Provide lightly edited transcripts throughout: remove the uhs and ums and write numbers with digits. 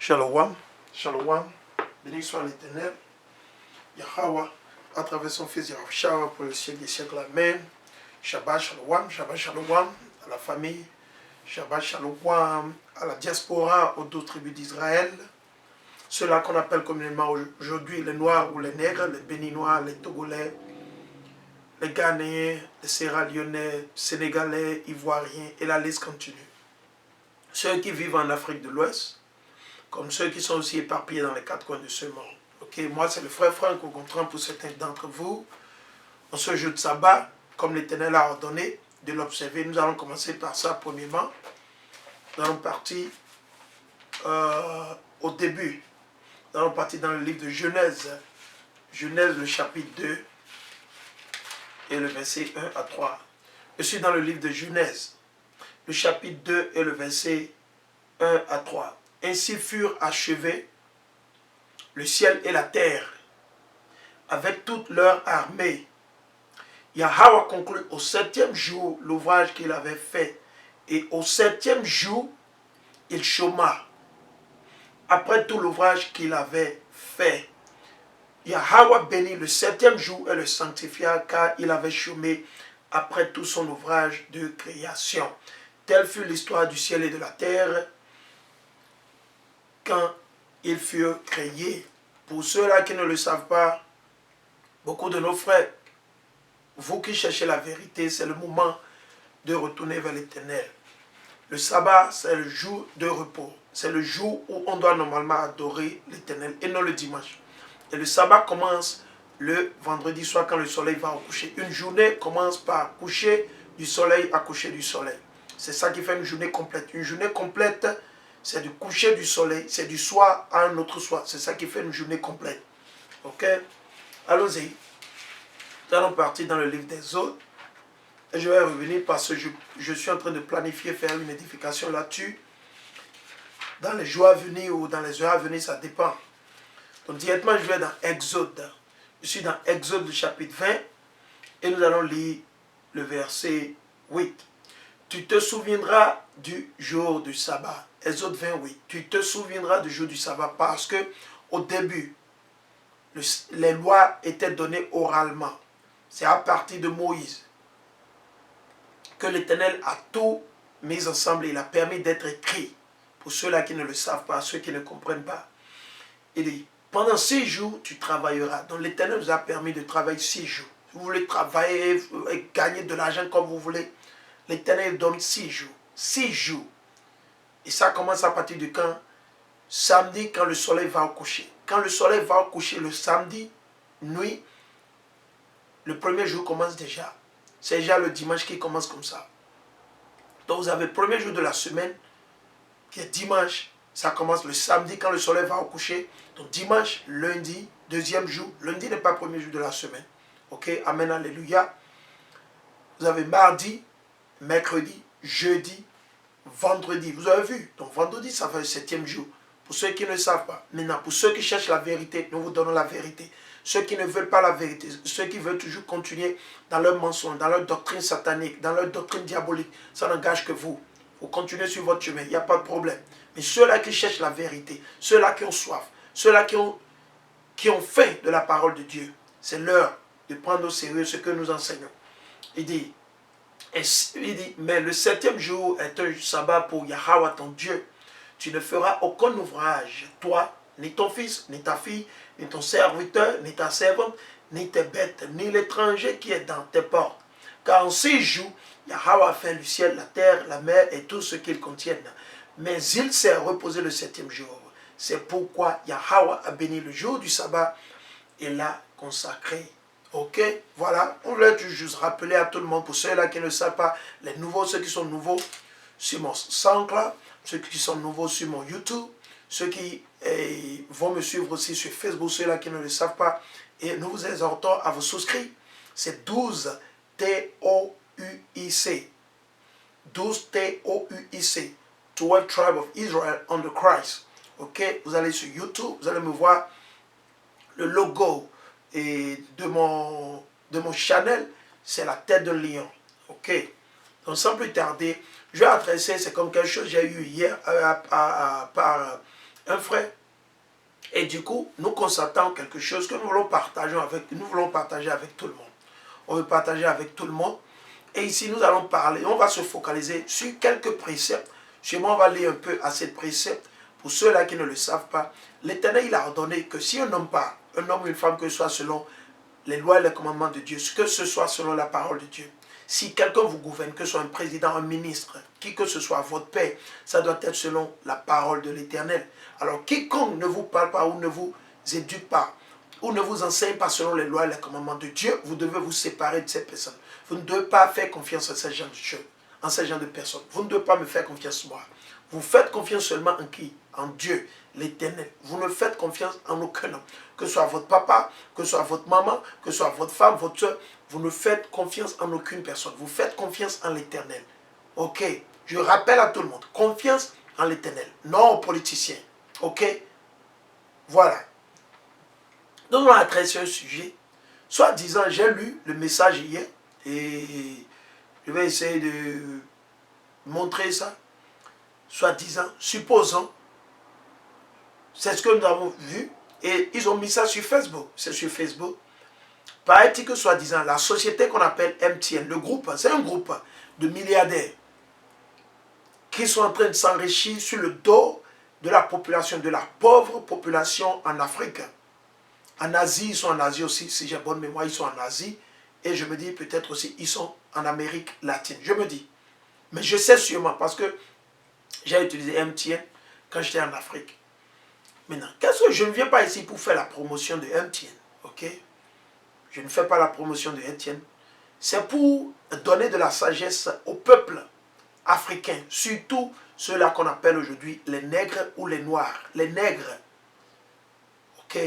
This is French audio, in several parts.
Shalom, Shalom, béni soit l'Éternel, Yahweh, à travers son fils Yahushua pour le siècle des siècles, Amen. Shabbat Shalom, Shabbat Shalom à la famille, Shabbat Shalom à la diaspora, aux 12 tribus d'Israël, ceux-là qu'on appelle communément aujourd'hui les Noirs ou les Nègres, les Béninois, les Togolais, les Ghanéens, les Sierra-Léonais, Sénégalais, Ivoiriens, et la liste continue. Ceux qui vivent en Afrique de l'Ouest, comme ceux qui sont aussi éparpillés dans les quatre coins de ce monde. Ok, moi c'est le frère Franck Gontran pour certains d'entre vous. En ce jour de sabbat, comme l'Éternel a ordonné de l'observer, nous allons commencer par ça premièrement. Nous allons partir au début. Nous allons partir dans le livre de Genèse. Genèse, le chapitre 2 et le verset 1 à 3. Je suis dans le livre de Genèse, le chapitre 2 et le verset 1 à 3. Ainsi furent achevés le ciel et la terre, avec toute leur armée. Yahweh conclut au 7e jour l'ouvrage qu'il avait fait, et au 7e jour, il chôma. Après tout l'ouvrage qu'il avait fait, Yahweh bénit le 7e jour et le sanctifia, car il avait chômé après tout son ouvrage de création. Telle fut l'histoire du ciel et de la terre, quand ils furent créés. Pour ceux-là qui ne le savent pas, beaucoup de nos frères, vous qui cherchez la vérité, c'est le moment de retourner vers l'Éternel. Le sabbat, c'est le jour de repos. C'est le jour où on doit normalement adorer l'Éternel et non le dimanche. Et le sabbat commence le vendredi soir quand le soleil va au coucher. Une journée commence par coucher du soleil à coucher du soleil. C'est ça qui fait une journée complète. Une journée complète, c'est du coucher du soleil, c'est du soir à un autre soir. C'est ça qui fait une journée complète. Ok? Allons-y. Nous allons partir dans le livre des Autres. Et je vais revenir parce que je suis en train de planifier faire une édification là-dessus. Dans les jours à venir ou dans les heures à venir, ça dépend. Donc directement, je vais dans Exode. Je suis dans Exode, le chapitre 20. Et nous allons lire le verset 8. Tu te souviendras du jour du sabbat. Exode 28. Tu te souviendras du jour du sabbat parce que au début, les lois étaient données oralement. C'est à partir de Moïse que l'Éternel a tout mis ensemble et il a permis d'être écrit. Pour ceux-là qui ne le savent pas, ceux qui ne comprennent pas. Il dit, pendant 6 jours, tu travailleras. Donc l'Éternel nous a permis de travailler 6 jours. Si vous voulez travailler et gagner de l'argent comme vous voulez, l'Éternel donne 6 jours. 6 jours. Et ça commence à partir de quand? Samedi, quand le soleil va au coucher. Quand le soleil va au coucher le samedi, nuit, le premier jour commence déjà. C'est déjà le dimanche qui commence comme ça. Donc vous avez le premier jour de la semaine, qui est dimanche. Ça commence le samedi quand le soleil va au coucher. Donc dimanche, lundi, deuxième jour. Lundi n'est pas le premier jour de la semaine. Ok, amen, alléluia. Vous avez mardi, mercredi, jeudi, vendredi. Vous avez vu? Donc vendredi, ça fait le 7e jour. Pour ceux qui ne savent pas. Maintenant, pour ceux qui cherchent la vérité, nous vous donnons la vérité. Ceux qui ne veulent pas la vérité, ceux qui veulent toujours continuer dans leur mensonge, dans leur doctrine satanique, dans leur doctrine diabolique, ça n'engage que vous. Vous continuez sur votre chemin, il n'y a pas de problème. Mais ceux-là qui cherchent la vérité, ceux-là qui ont soif, ceux-là qui ont faim de la parole de Dieu, c'est l'heure de prendre au sérieux ce que nous enseignons. Il dit, mais le 7e jour est un sabbat pour Yahweh ton Dieu. Tu ne feras aucun ouvrage, toi, ni ton fils, ni ta fille, ni ton serviteur, ni ta servante, ni tes bêtes, ni l'étranger qui est dans tes portes. Car en 6 jours, Yahweh a fait le ciel, la terre, la mer et tout ce qu'ils contiennent. Mais il s'est reposé le 7e jour. C'est pourquoi Yahweh a béni le jour du sabbat et l'a consacré. Ok, voilà. On voulait juste rappeler à tout le monde, pour ceux-là qui ne savent pas, les nouveaux, ceux qui sont nouveaux sur mon SoundCloud, ceux qui sont nouveaux sur mon YouTube, ceux qui vont me suivre aussi sur Facebook, ceux-là qui ne le savent pas. Et nous vous exhortons à vous souscrire. C'est 12 T-O-U-I-C. 12 T-O-U-I-C. 12 Tribe of Israel under Christ. Ok, vous allez sur YouTube, vous allez me voir le logo de mon channel, c'est la tête de lion. Ok, donc sans plus tarder, je vais adresser, c'est comme quelque chose que j'ai eu hier par un frère. Et du coup, nous constatons quelque chose que nous voulons partager avec tout le monde. On veut partager avec tout le monde. Et ici, nous allons parler, on va se focaliser sur quelques préceptes. Chez moi, on va lire un peu à ces préceptes. Pour ceux-là qui ne le savent pas, l'Éternel, il a ordonné que si un homme part, un homme ou une femme, que ce soit selon les lois et les commandements de Dieu, que ce soit selon la parole de Dieu. Si quelqu'un vous gouverne, que ce soit un président, un ministre, qui que ce soit, votre père, ça doit être selon la parole de l'Éternel. Alors, quiconque ne vous parle pas ou ne vous éduque pas, ou ne vous enseigne pas selon les lois et les commandements de Dieu, vous devez vous séparer de ces personnes. Vous ne devez pas faire confiance à ces gens de choses, en ces gens de personnes. Vous ne devez pas me faire confiance moi. Vous faites confiance seulement en qui? En Dieu, l'Éternel. Vous ne faites confiance en aucun homme. Que ce soit votre papa, que ce soit votre maman, que ce soit votre femme, votre soeur. Vous ne faites confiance en aucune personne. Vous faites confiance en l'Éternel. Ok? Je rappelle à tout le monde. Confiance en l'Éternel. Non aux politiciens. Ok? Voilà. Nous allons adresser un sujet. Soit disant, j'ai lu le message hier. Et je vais essayer de montrer ça. Soit disant, supposons, c'est ce que nous avons vu, et ils ont mis ça sur Facebook. C'est sur Facebook. Paraît-il que, soit disant, la société qu'on appelle MTN, le groupe, c'est un groupe de milliardaires qui sont en train de s'enrichir sur le dos de la population, de la pauvre population en Afrique. En Asie, ils sont en Asie aussi, si j'ai bonne mémoire, ils sont en Asie. Et je me dis peut-être aussi, ils sont en Amérique latine. Je me dis. Mais je sais sûrement, parce que j'ai utilisé MTN quand j'étais en Afrique. Maintenant, qu'est-ce que je ne viens pas ici pour faire la promotion de MTN, ok? Je ne fais pas la promotion de MTN. C'est pour donner de la sagesse au peuple africain, surtout ceux-là qu'on appelle aujourd'hui les nègres ou les noirs. Les nègres, ok?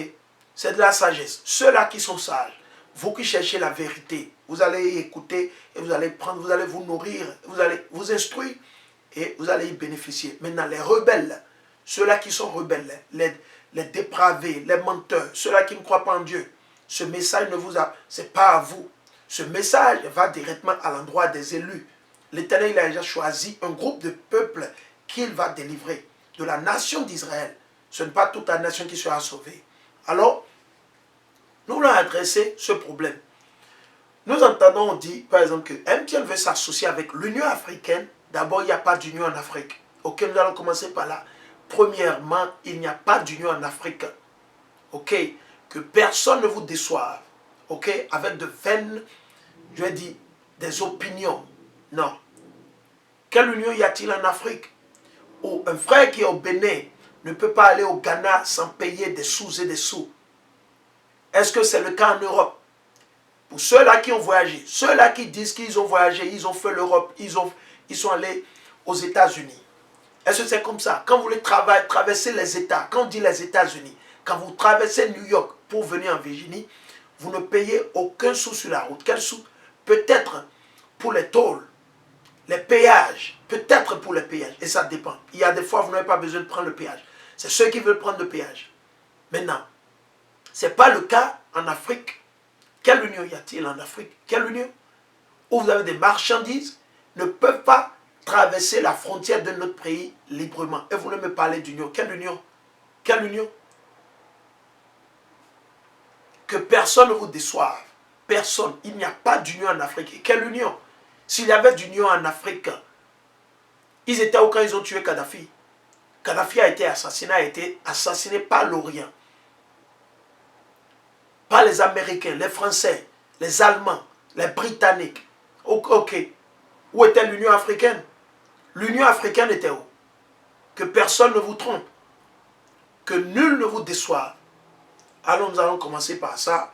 C'est de la sagesse. Ceux-là qui sont sages, vous qui cherchez la vérité, vous allez écouter et vous allez prendre, vous allez vous nourrir, vous allez vous instruire et vous allez y bénéficier. Maintenant, les rebelles, ceux-là qui sont rebelles, les dépravés, les menteurs, ceux-là qui ne croient pas en Dieu, ce message ne vous a, c'est pas à vous. Ce message va directement à l'endroit des élus. L'Éternel, il a déjà choisi un groupe de peuples qu'il va délivrer de la nation d'Israël. Ce n'est pas toute la nation qui sera sauvée. Alors, nous voulons adresser ce problème. Nous entendons, on dit, par exemple, que MTN veut s'associer avec l'Union africaine. D'abord, il n'y a pas d'union en Afrique. Ok, nous allons commencer par là. Premièrement, il n'y a pas d'union en Afrique. Ok, que personne ne vous déçoive. Ok, avec de vaines, je vais dire, des opinions. Non. Quelle union y a-t-il en Afrique? Où un frère qui est au Bénin ne peut pas aller au Ghana sans payer des sous et des sous. Est-ce que c'est le cas en Europe? Pour ceux-là qui ont voyagé, ceux-là qui disent qu'ils ont voyagé, ils ont fait l'Europe, ils sont allés aux États-Unis. Est-ce que c'est comme ça? Quand vous voulez traverser les États, quand on dit les États-Unis, quand vous traversez New York pour venir en Virginie, vous ne payez aucun sou sur la route. Quel sou? Peut-être pour les tolls, les péages, peut-être pour les péages, et ça dépend. Il y a des fois, vous n'avez pas besoin de prendre le péage. C'est ceux qui veulent prendre le péage. Maintenant, ce n'est pas le cas en Afrique. Quelle union y a-t-il en Afrique? Quelle union? Où vous avez des marchandises ne peuvent pas traverser la frontière de notre pays librement. Et vous ne me parlez d'union. Quelle union? Quelle union? Que personne ne vous déçoive. Personne. Il n'y a pas d'union en Afrique. Et quelle union? S'il y avait d'union en Afrique, ils étaient où quand ils ont tué Kadhafi? Kadhafi a été assassiné par l'Orient. Pas les Américains, les Français, les Allemands, les Britanniques. Ok. Où était l'Union africaine? L'Union africaine était où? Que personne ne vous trompe. Que nul ne vous déçoive. Alors nous allons commencer par ça.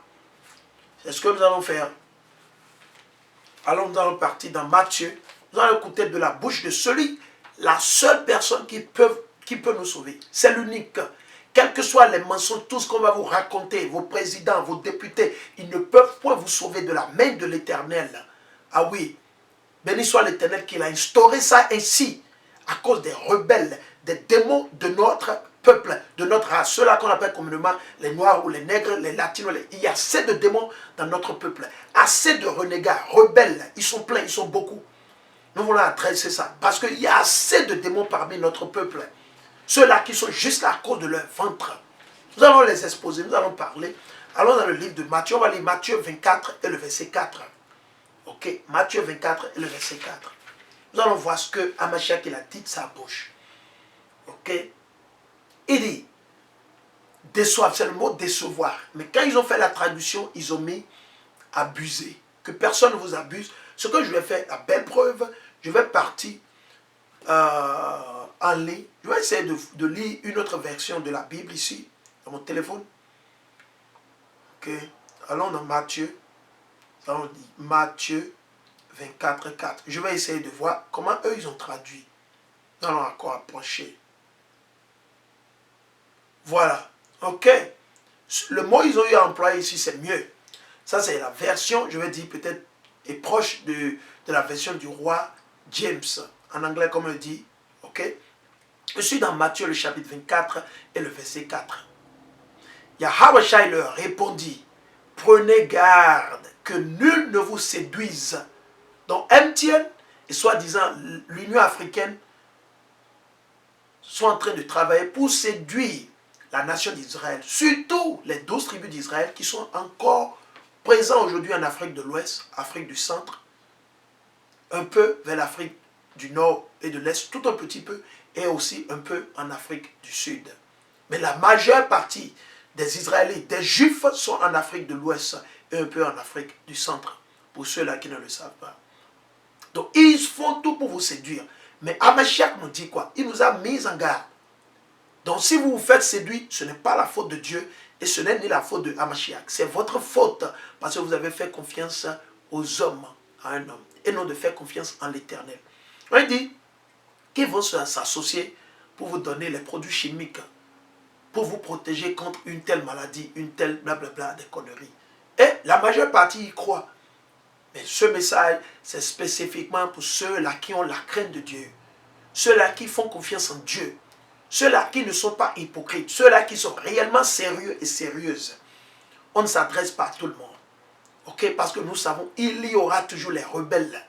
C'est ce que nous allons faire. Alors nous allons partir dans Matthieu. Nous allons écouter de la bouche de celui, la seule personne qui peut nous sauver. C'est l'unique. Quels que soient les mensonges, tout ce qu'on va vous raconter, vos présidents, vos députés, ils ne peuvent point vous sauver de la main de l'Éternel. Ah oui, béni soit l'Éternel qui a instauré ça ainsi, à cause des rebelles, des démons de notre peuple, de notre race, ceux-là qu'on appelle communément les Noirs ou les Nègres, les Latinos. Il y a assez de démons dans notre peuple, assez de renégats, rebelles, ils sont pleins, ils sont beaucoup. Nous voulons adresser ça, parce qu'il y a assez de démons parmi notre peuple. Ceux-là qui sont juste là à cause de leur ventre. Nous allons les exposer, nous allons parler. Allons dans le livre de Matthieu, on va lire Matthieu 24 et le verset 4. Ok, Matthieu 24 et le verset 4. Nous allons voir ce que Hamashiach il a dit de sa bouche. Ok, il dit, déçoivre, c'est le mot décevoir. Mais quand ils ont fait la traduction, ils ont mis abuser. Que personne ne vous abuse. Ce que je vais faire, la belle preuve, je vais partir en ligne. Je vais essayer de lire une autre version de la Bible ici, dans mon téléphone. Ok, allons dans Matthieu. Allons dire Matthieu 24, 4. Je vais essayer de voir comment eux, ils ont traduit. Nous allons encore approcher. Voilà. Ok. Le mot qu'ils ont eu à employer ici, c'est mieux. Ça, c'est la version, je vais dire, peut-être, est proche de la version du roi James. En anglais, comme on le dit. Ok. Je suis dans Matthieu, le chapitre 24 et le verset 4. Yahweh leur répondit, prenez garde que nul ne vous séduise. Donc MTN et soi-disant l'Union africaine sont en train de travailler pour séduire la nation d'Israël, surtout les 12 tribus d'Israël qui sont encore présents aujourd'hui en Afrique de l'Ouest, Afrique du Centre, un peu vers l'Afrique du Nord et de l'Est, tout un petit peu, et aussi un peu en Afrique du Sud. Mais la majeure partie des Israélites, des Juifs sont en Afrique de l'Ouest et un peu en Afrique du Centre, pour ceux-là qui ne le savent pas. Donc, ils font tout pour vous séduire. Mais Hamashiach nous dit quoi? Il nous a mis en garde. Donc, si vous vous faites séduire, ce n'est pas la faute de Dieu et ce n'est ni la faute de Hamashiach. C'est votre faute parce que vous avez fait confiance aux hommes, à un homme, et non de faire confiance en l'Éternel. On dit qu'ils vont s'associer pour vous donner les produits chimiques, pour vous protéger contre une telle maladie, une telle blablabla, des conneries. Et la majeure partie y croit. Mais ce message, c'est spécifiquement pour ceux-là qui ont la crainte de Dieu. Ceux-là qui font confiance en Dieu. Ceux-là qui ne sont pas hypocrites. Ceux-là qui sont réellement sérieux et sérieuses. On ne s'adresse pas à tout le monde. Ok? Parce que nous savons, il y aura toujours les rebelles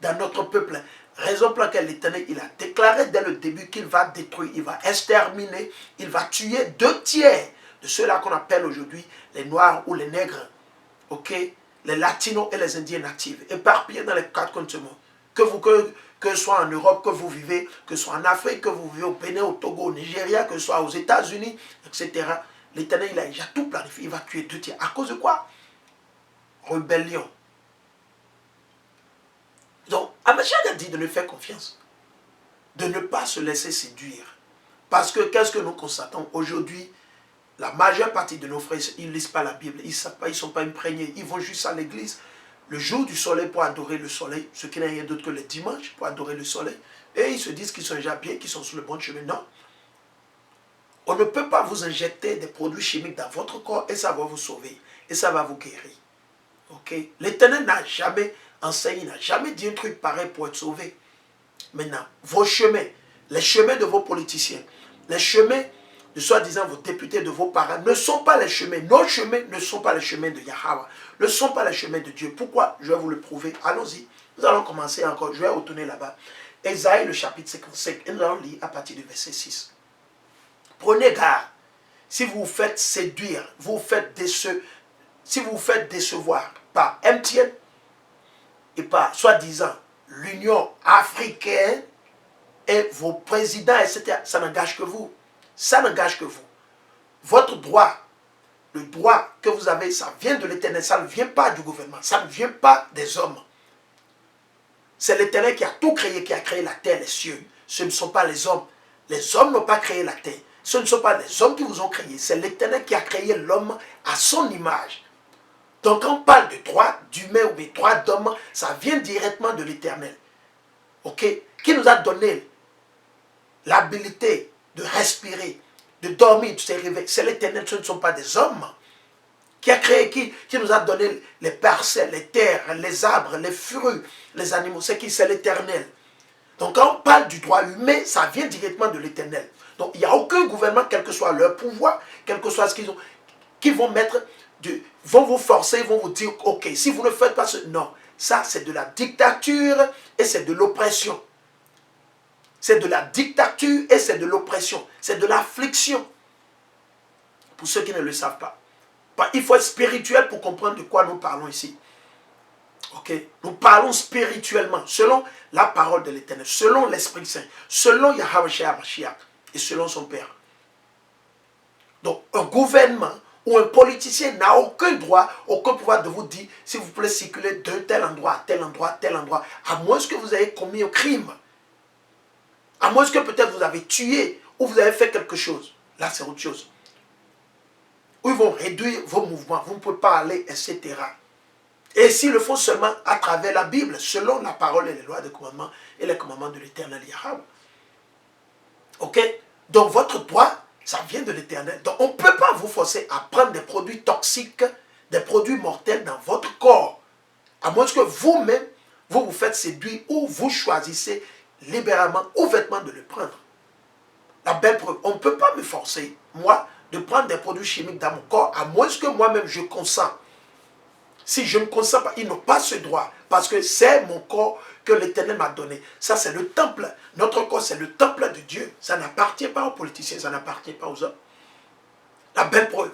dans notre peuple. Raison pour laquelle l'Éternel, il a déclaré dès le début qu'il va détruire, il va exterminer, il va tuer 2 tiers de ceux-là qu'on appelle aujourd'hui les Noirs ou les Nègres. Ok? Les Latinos et les Indiens natifs, éparpillés dans les 4 coins de ce monde. Que ce soit en Europe, que vous vivez, que ce soit en Afrique, que vous vivez au Bénin, au Togo, au Nigeria, que ce soit aux États-Unis, etc. L'Éternel, il a déjà tout planifié. Il va tuer 2 tiers. À cause de quoi? Rébellion. Donc, Hamashiach a dit de ne faire confiance. De ne pas se laisser séduire. Parce que qu'est-ce que nous constatons aujourd'hui? La majeure partie de nos frères, ils ne lisent pas la Bible, ils ne sont pas imprégnés, ils vont juste à l'église le jour du soleil pour adorer le soleil, ce qui n'est rien d'autre que le dimanche pour adorer le soleil, et ils se disent qu'ils sont déjà bien, qu'ils sont sur le bon chemin. Non. On ne peut pas vous injecter des produits chimiques dans votre corps et ça va vous sauver, et ça va vous guérir. Okay? L'Éternel n'a jamais enseigné, n'a jamais dit un truc pareil pour être sauvé. Maintenant, vos chemins, les chemins de vos politiciens, les chemins de soi-disant vos députés, de vos parents, ne sont pas les chemins. Nos chemins ne sont pas les chemins de Yahweh. Ne sont pas les chemins de Dieu. Pourquoi? Je vais vous le prouver. Allons-y. Nous allons commencer encore. Je vais retourner là-bas. Ésaïe, le chapitre 55. Et nous allons lire à partir du verset 6. Prenez garde. Si vous vous faites séduire, si vous vous faites décevoir par MTN et par, soi-disant, l'Union africaine et vos présidents, etc., ça n'engage que vous. Ça n'engage que vous. Votre droit, le droit que vous avez, ça vient de l'Éternel. Ça ne vient pas du gouvernement. Ça ne vient pas des hommes. C'est l'Éternel qui a tout créé, qui a créé la terre, les cieux. Ce ne sont pas les hommes. Les hommes n'ont pas créé la terre. Ce ne sont pas les hommes qui vous ont créé. C'est l'Éternel qui a créé l'homme à son image. Donc quand on parle de droit d'humain ou de droit d'homme, ça vient directement de l'Éternel. Ok? Qui nous a donné l'habilité de respirer, de dormir, de se réveiller. C'est l'Éternel, ce ne sont pas des hommes. Qui a créé, qui nous a donné les parcelles, les terres, les arbres, les fruits, les animaux. C'est qui? C'est l'Éternel. Donc quand on parle du droit humain, ça vient directement de l'Éternel. Donc il n'y a aucun gouvernement, quel que soit leur pouvoir, quel que soit ce qu'ils ont, qui vont mettre, vont vous forcer, vont vous dire, ok, si vous ne faites pas ce... Non, ça c'est de la dictature et c'est de l'oppression. C'est de la dictature et c'est de l'oppression. C'est de l'affliction. Pour ceux qui ne le savent pas. Il faut être spirituel pour comprendre de quoi nous parlons ici. Ok? Nous parlons spirituellement, selon la parole de l'Éternel, selon l'Esprit Saint, selon Yahweh Mashiach et selon son Père. Donc, un gouvernement ou un politicien n'a aucun droit, aucun pouvoir de vous dire, s'il vous plaît, circuler d'un tel endroit à tel endroit, à tel endroit, à moins que vous ayez commis un crime. À moins que peut-être vous avez tué ou vous avez fait quelque chose. Là, c'est autre chose. Où ils vont réduire vos mouvements, vous ne pouvez pas aller, etc. Et s'ils le font seulement à travers la Bible, selon la parole et les lois des commandements et les commandements de l'Éternel Yahweh. Ok? Donc votre droit, ça vient de l'Éternel. Donc on ne peut pas vous forcer à prendre des produits toxiques, des produits mortels dans votre corps. À moins que vous-même, vous vous faites séduire ou vous choisissez libéralement, ouvertement de le prendre. La belle preuve, on ne peut pas me forcer, moi, de prendre des produits chimiques dans mon corps, à moins que moi-même je consens. Si je ne consens pas, ils n'ont pas ce droit, parce que c'est mon corps que l'Éternel m'a donné. Ça, c'est le temple. Notre corps, c'est le temple de Dieu. Ça n'appartient pas aux politiciens, ça n'appartient pas aux hommes. La belle preuve.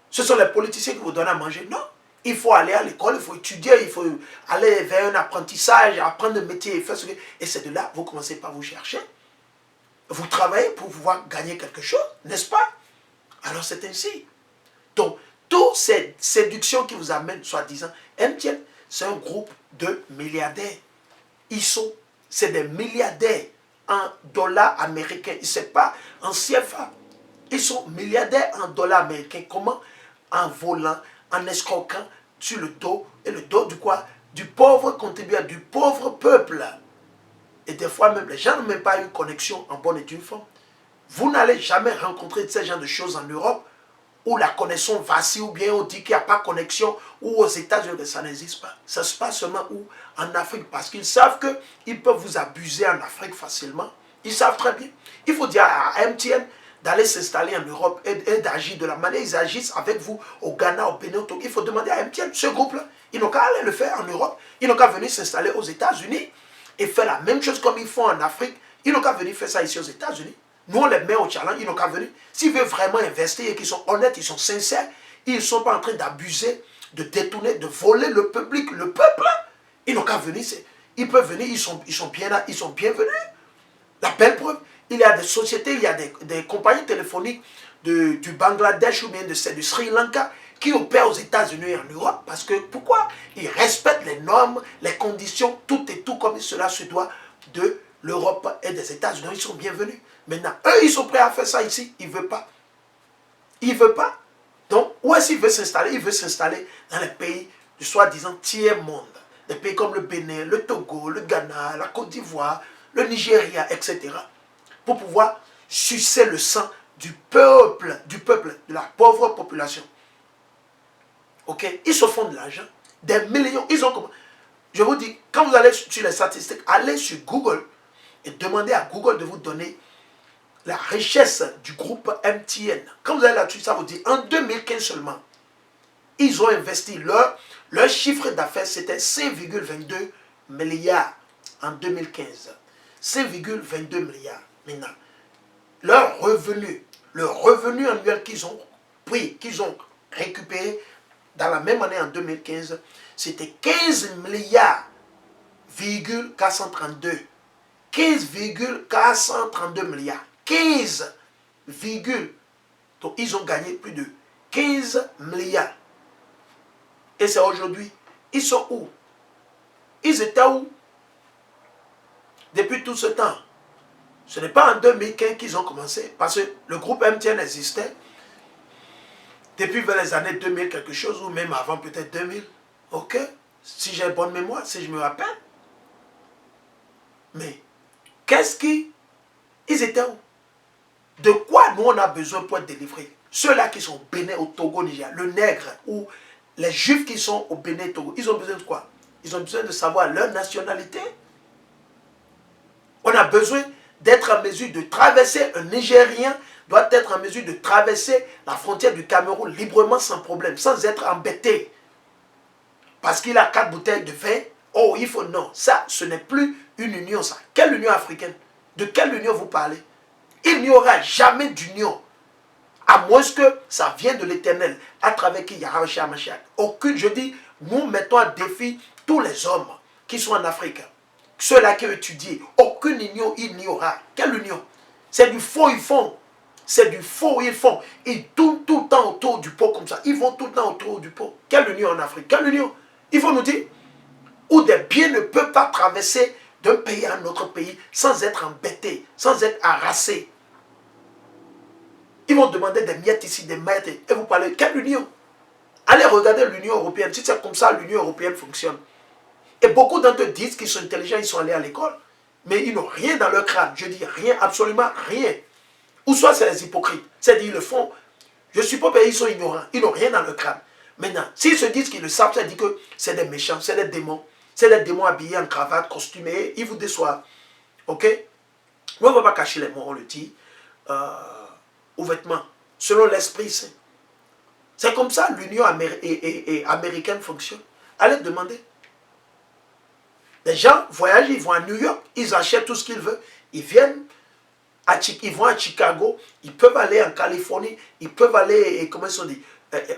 Ce sont les politiciens qui vous donnent à manger. Non. Il faut aller à l'école, il faut étudier, il faut aller vers un apprentissage, apprendre un métier, faire ce que... Et c'est de là, vous commencez par vous chercher. Vous travaillez pour pouvoir gagner quelque chose, n'est-ce pas? Alors c'est ainsi. Donc, toutes ces séductions qui vous amènent, soi-disant, MTN, c'est un groupe de milliardaires. C'est des milliardaires en dollars américains. Ce n'est pas en CFA. Ils sont milliardaires en dollars américains. Comment? En volant, en escroquant sur le dos. Et le dos du quoi? Du pauvre contribuable, du pauvre peuple. Et des fois même, les gens n'ont même pas une connexion en bonne et due forme. Vous n'allez jamais rencontrer ce genre de choses en Europe où la connexion vacille ou bien on dit qu'il n'y a pas de connexion, ou aux États-Unis, ça n'existe pas. Ça se passe seulement où? En Afrique, parce qu'ils savent qu'ils peuvent vous abuser en Afrique facilement. Ils savent très bien. Il faut dire à MTN d'aller s'installer en Europe et d'agir de la manière ils agissent avec vous au Ghana, au Bénin, au Togo. Il faut demander à MTN, ce groupe-là, ils n'ont qu'à aller le faire en Europe, ils n'ont qu'à venir s'installer aux États-Unis et faire la même chose comme ils font en Afrique. Ils n'ont qu'à venir faire ça ici aux États-Unis. Nous, on les met au challenge, ils n'ont qu'à venir. S'ils veulent vraiment investir et qu'ils sont honnêtes, ils sont sincères, ils ne sont pas en train d'abuser, de détourner, de voler le public, le peuple. Ils n'ont qu'à venir. Ils peuvent venir, ils sont bienvenus. La belle preuve, il y a des sociétés, il y a des compagnies téléphoniques du Bangladesh ou bien du Sri Lanka qui opèrent aux États-Unis et en Europe. Parce que, pourquoi? Ils respectent les normes, les conditions, tout et tout comme cela se doit de l'Europe et des États-Unis. Ils sont bienvenus. Maintenant, eux, ils sont prêts à faire ça ici. Ils ne veulent pas. Ils ne veulent pas. Donc, où est-ce qu'il veut s'installer? Il veut s'installer dans les pays du soi-disant tiers-monde. Des pays comme le Bénin, le Togo, le Ghana, la Côte d'Ivoire, le Nigeria, etc. Pour pouvoir sucer le sang du peuple, de la pauvre population. Ok? Ils se font de l'argent. Des millions. Ils ont comment? Je vous dis, quand vous allez sur les statistiques, allez sur Google et demandez à Google de vous donner la richesse du groupe MTN. Quand vous allez là-dessus, ça vous dit, en 2015 seulement, ils ont investi leur chiffre d'affaires, c'était 5,22 milliards en 2015. 5,22 milliards. Maintenant, leur revenu, le revenu annuel qu'ils ont pris, qu'ils ont récupéré dans la même année en 2015, c'était 15 milliards, 432. 15,432 milliards. 15, donc ils ont gagné plus de 15 milliards. Et c'est aujourd'hui. Ils sont où? Ils étaient où? Depuis tout ce temps. Ce n'est pas en 2015 qu'ils ont commencé. Parce que le groupe MTN existait depuis vers les années 2000 quelque chose, ou même avant peut-être 2000. Ok? Si j'ai bonne mémoire, si je me rappelle. Mais qu'est-ce qui... Ils étaient où? De quoi nous on a besoin pour être délivrés? Ceux-là qui sont au Bénin, au Togo, Niger, le nègre ou les juifs qui sont au Bénin, au Togo, ils ont besoin de quoi? Ils ont besoin de savoir leur nationalité. On a besoin d'être en mesure de traverser, un Nigérien doit être en mesure de traverser la frontière du Cameroun librement, sans problème, sans être embêté. Parce qu'il a 4 bouteilles de vin, oh il faut, non, ça ce n'est plus une union, ça. Quelle union africaine? De quelle union vous parlez? Il n'y aura jamais d'union. À moins que ça vienne de l'Éternel, à travers qui Yahweh Mashiach. Aucune, je dis, nous mettons à défi tous les hommes qui sont en Afrique. Ceux-là qui ont étudié, aucune union il n'y aura. Quelle union? C'est du faux, ils font. C'est du faux, ils font. Ils tournent tout le temps autour du pot comme ça. Ils vont tout le temps autour du pot. Quelle union en Afrique? Quelle union? Il faut nous dire, où des biens ne peuvent pas traverser d'un pays à un autre pays sans être embêtés, sans être harassés. Ils vont demander des miettes ici, des miettes, et vous parlez, quelle union? Allez regarder l'Union européenne, si c'est comme ça, l'Union européenne fonctionne. Et beaucoup d'entre eux disent qu'ils sont intelligents, ils sont allés à l'école, mais ils n'ont rien dans leur crâne. Je dis rien, absolument rien. Ou soit c'est les hypocrites, c'est-à-dire ils le font. Je suppose qu'ils sont ignorants, ils n'ont rien dans leur crâne. Maintenant, s'ils se disent qu'ils le savent, ça dit que c'est des méchants, c'est des démons. C'est des démons habillés en cravate, costumés, ils vous déçoivent. Ok? Mais on ne va pas cacher les mots, on le dit. Aux vêtements, selon l'Esprit Saint. C'est comme ça l'Union américaine fonctionne. Allez demander. Les gens voyagent, ils vont à New York, ils achètent tout ce qu'ils veulent. Ils viennent, ils vont à Chicago, ils peuvent aller en Californie, ils peuvent aller, comment ils sont dit,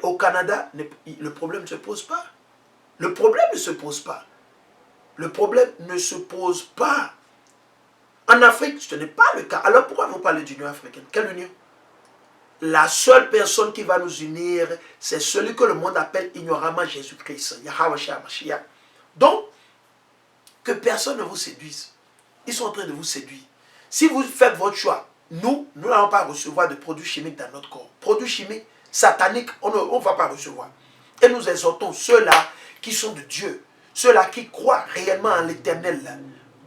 au Canada. Le problème ne se pose pas. Le problème ne se pose pas. Le problème ne se pose pas. En Afrique, ce n'est pas le cas. Alors pourquoi vous parlez d'Union africaine? Quelle union? La seule personne qui va nous unir, c'est celui que le monde appelle ignoramment Jésus-Christ, Yahweh Mashiach. Donc, que personne ne vous séduise. Ils sont en train de vous séduire. Si vous faites votre choix, nous n'allons pas recevoir de produits chimiques dans notre corps. Produits chimiques, sataniques, on ne va pas recevoir. Et nous exhortons ceux-là qui sont de Dieu, ceux-là qui croient réellement en l'Éternel,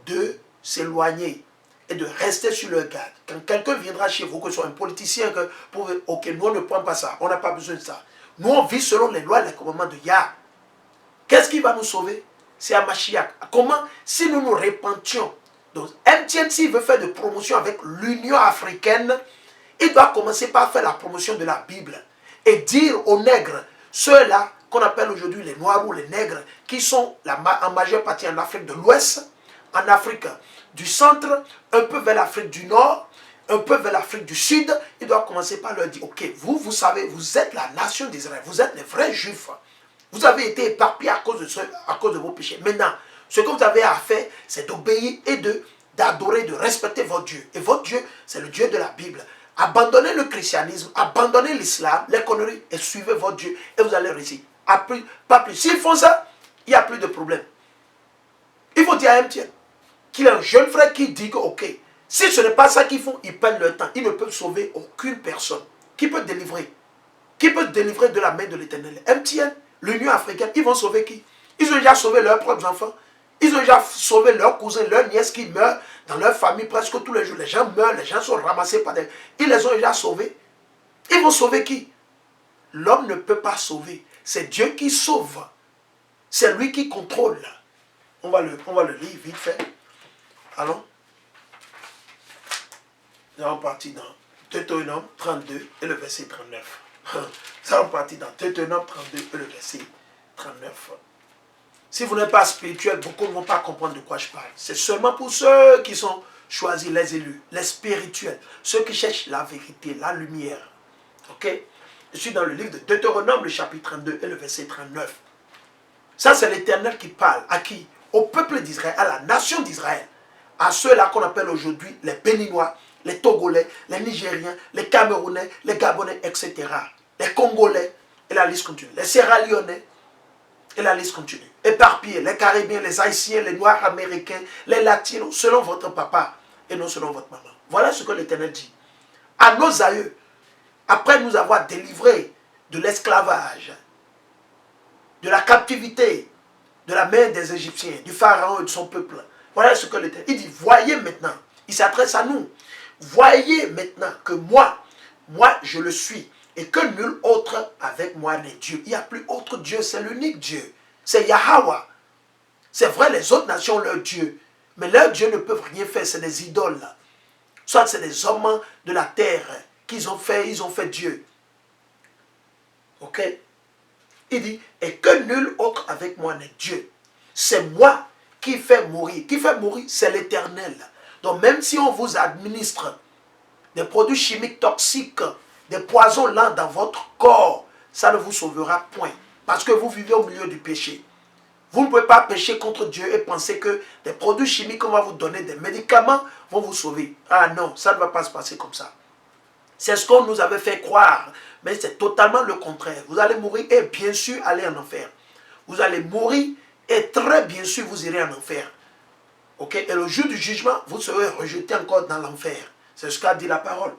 de s'éloigner et de rester sur leur garde. Quand quelqu'un viendra chez vous, que ce soit un politicien, ok, nous on ne prend pas ça, on n'a pas besoin de ça. Nous on vit selon les lois et les commandements de Yah. Qu'est-ce qui va nous sauver? C'est à Mashiach. Comment? Si nous nous repentions. Donc, MTN, s'il veut faire de promotion avec l'Union africaine, il doit commencer par faire la promotion de la Bible et dire aux nègres, ceux-là qu'on appelle aujourd'hui les noirs ou les nègres, qui sont en majeure partie en Afrique de l'Ouest, en Afrique du centre, un peu vers l'Afrique du Nord, un peu vers l'Afrique du Sud, il doit commencer par leur dire, ok, vous savez, vous êtes la nation d'Israël, vous êtes les vrais juifs. Vous avez été éparpillés à cause de vos péchés. Maintenant, ce que vous avez à faire, c'est d'obéir et d'adorer, de respecter votre Dieu. Et votre Dieu, c'est le Dieu de la Bible. Abandonnez le christianisme, abandonnez l'islam, les conneries, et suivez votre Dieu. Et vous allez réussir. Pas plus. S'ils font ça, il n'y a plus de problème. Il faut dire à MTN qu'il y a un jeune frère qui dit que, ok, si ce n'est pas ça qu'ils font, ils perdent leur temps. Ils ne peuvent sauver aucune personne. Qui peut délivrer? Qui peut délivrer de la main de l'Éternel? MTN, l'Union africaine, ils vont sauver qui? Ils ont déjà sauvé leurs propres enfants. Ils ont déjà sauvé leurs cousins, leurs nièces qui meurent dans leur famille presque tous les jours. Les gens meurent, les gens sont ramassés par des... Ils les ont déjà sauvés. Ils vont sauver qui? L'homme ne peut pas sauver. C'est Dieu qui sauve. C'est lui qui contrôle. On va le lire vite fait. Allons. Nous allons partir dans Deutéronome 32 et le verset 39. Nous allons partir dans Deutéronome 32 et le verset 39. Si vous n'êtes pas spirituel, beaucoup ne vont pas comprendre de quoi je parle. C'est seulement pour ceux qui sont choisis, les élus, les spirituels, ceux qui cherchent la vérité, la lumière. Ok? Je suis dans le livre de Deutéronome, le chapitre 32 et le verset 39. Ça, c'est l'Éternel qui parle. À qui? Au peuple d'Israël, à la nation d'Israël. À ceux-là qu'on appelle aujourd'hui les Béninois, les Togolais, les Nigériens, les Camerounais, les Gabonais, etc. Les Congolais, et la liste continue. Les Sierra Leonais, et la liste continue. Éparpillés, les Caribéens, les Haïtiens, les Noirs américains, les Latinos, selon votre papa et non selon votre maman. Voilà ce que l'Éternel dit. À nos aïeux, après nous avoir délivrés de l'esclavage, de la captivité, de la main des Égyptiens, du Pharaon et de son peuple. Voilà ce que l'Éternel dit. Voyez maintenant, il s'adresse à nous. Voyez maintenant que moi je le suis et que nul autre avec moi n'est Dieu. Il n'y a plus autre Dieu, c'est l'unique Dieu. C'est Yahweh. C'est vrai, les autres nations ont leur Dieu, mais leurs dieux ne peuvent rien faire, c'est des idoles. Soit c'est des hommes de la terre qu'ils ont fait, ils ont fait Dieu. Ok? Il dit, et que nul autre avec moi n'est Dieu. C'est moi qui fait mourir. Qui fait mourir, c'est l'Éternel. Donc même si on vous administre des produits chimiques toxiques, des poisons lents dans votre corps, ça ne vous sauvera point. Parce que vous vivez au milieu du péché. Vous ne pouvez pas pécher contre Dieu et penser que des produits chimiques qu'on va vous donner, des médicaments vont vous sauver. Ah non, ça ne va pas se passer comme ça. C'est ce qu'on nous avait fait croire. Mais c'est totalement le contraire. Vous allez mourir et bien sûr aller en enfer. Vous allez mourir et très bien sûr vous irez en enfer. Ok? Et le jour du jugement, vous serez rejeté encore dans l'enfer. C'est ce qu'a dit la parole.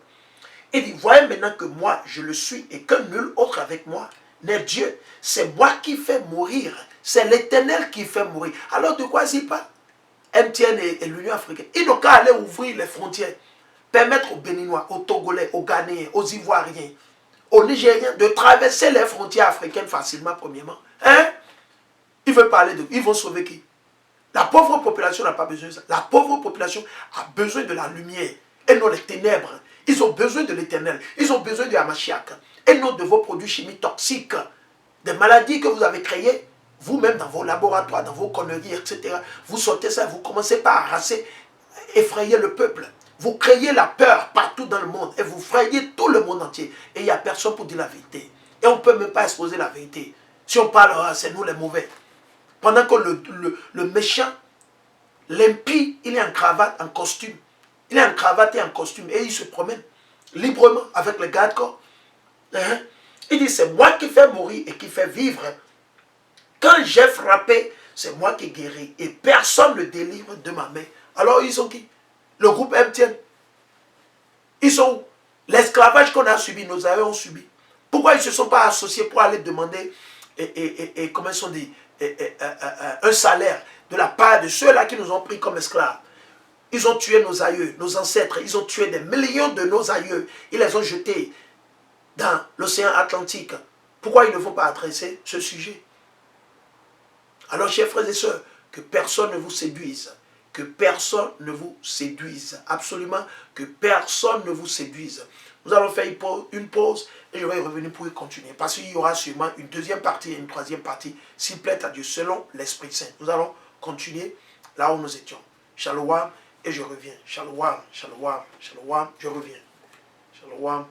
Il dit, voyez maintenant que moi, je le suis et que nul autre avec moi n'est Dieu. C'est moi qui fais mourir. C'est l'Éternel qui fait mourir. Alors de quoi il parle? MTN et l'Union africaine. Ils n'ont qu'à aller ouvrir les frontières. Permettre aux Béninois, aux Togolais, aux Ghanéens, aux Ivoiriens, aux Nigériens de traverser les frontières africaines facilement, premièrement. Hein? Ils veulent parler de... Ils vont sauver qui? La pauvre population n'a pas besoin de ça. La pauvre population a besoin de la lumière et non les ténèbres. Ils ont besoin de l'Éternel. Ils ont besoin de Hamashiach et non de vos produits chimiques toxiques. Des maladies que vous avez créées, vous-même dans vos laboratoires, dans vos conneries, etc. Vous sortez ça, vous commencez par harasser, effrayer le peuple. Vous créez la peur partout dans le monde et vous frayez tout le monde entier. Et il n'y a personne pour dire la vérité. Et on ne peut même pas exposer la vérité. Si on parle, ah, c'est nous les mauvais. Pendant que le méchant, l'impie, il est en cravate, en costume. Il est en cravate et en costume. Et il se promène librement avec le garde-corps. Il dit, c'est moi qui fais mourir et qui fais vivre. Quand j'ai frappé, c'est moi qui guéris. Et personne ne délivre de ma main. Alors ils sont qui? Le groupe MTN. Ils sont où? L'esclavage qu'on a subi, nos aïeux ont subi. Pourquoi ils ne se sont pas associés pour aller demander comment ils sont dit, un salaire de la part de ceux-là qui nous ont pris comme esclaves? Ils ont tué nos aïeux, nos ancêtres. Ils ont tué des millions de nos aïeux. Ils les ont jetés dans l'océan Atlantique. Pourquoi ils ne vont pas adresser ce sujet? Alors, chers frères et sœurs, que personne ne vous séduise. Que personne ne vous séduise. Absolument, que personne ne vous séduise. Nous allons faire une pause et je vais revenir pour y continuer. Parce qu'il y aura sûrement une deuxième partie et une troisième partie, s'il plaît à Dieu, selon l'Esprit Saint. Nous allons continuer là où nous étions. Shalom et je reviens. Shalom, shalom, shalom, je reviens. Shalom.